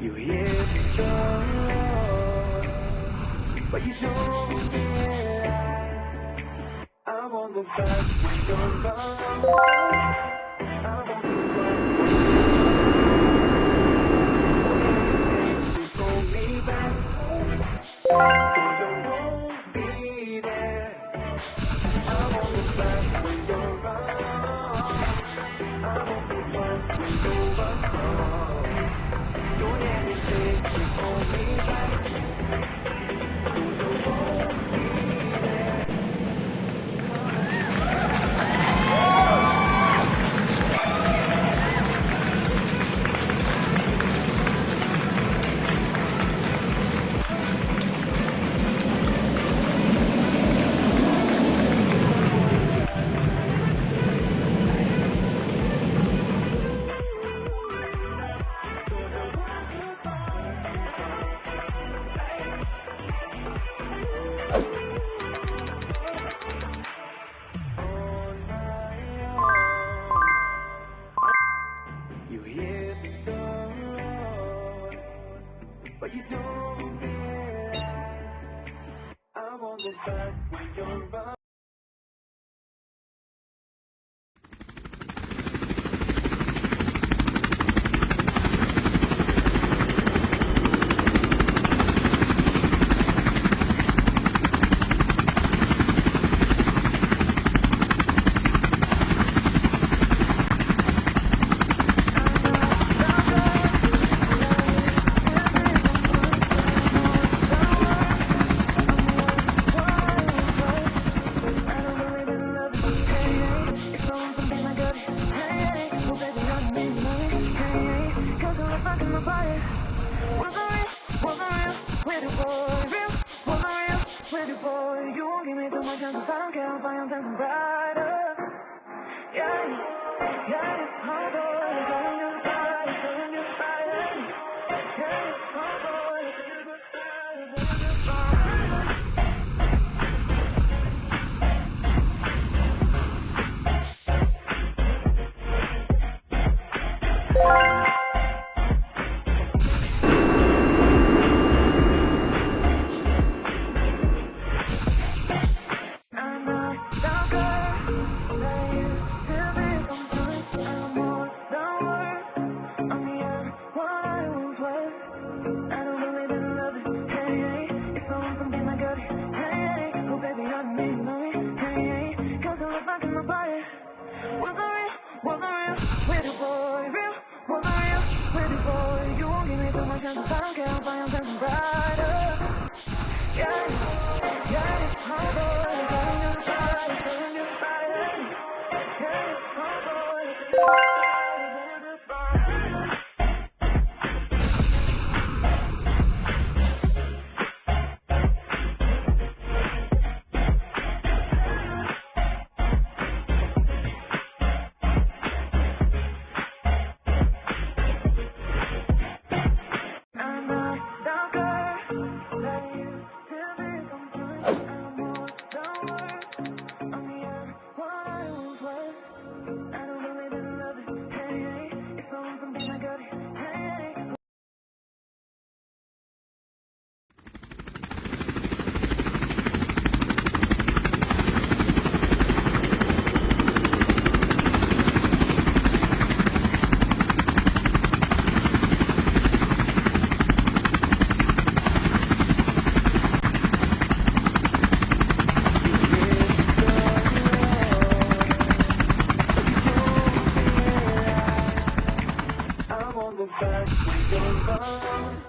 You hear me talk, but you don't realize I won't go back when you're gone. I won't go back. You hold me back, you won't be there. I won't go back when you're gone. I won't go back when you're gone. Don't let me take you, hold me back. You won't be there. but you don't realize I won't look back when you're right. I won't look back when you're gone.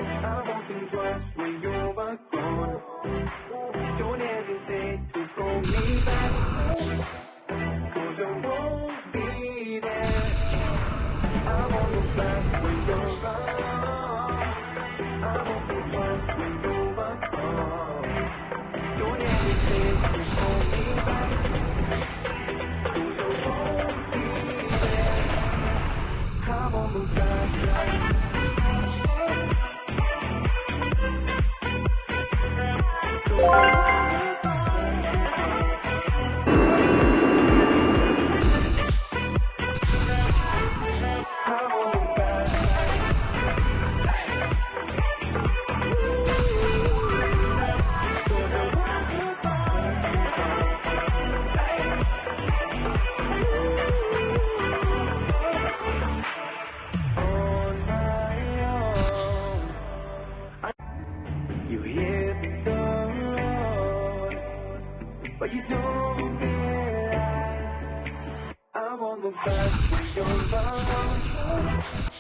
I won't think twice when you're gone. Don't hesitate to call me back, 'cause I won't be there. I won't look back when you're gone. I won't think twice when you're gone. Don't hesitate to call me back, 'cause I won't be there. I won't look back. You hear the door, but you don't realize I won't look back when you're gone.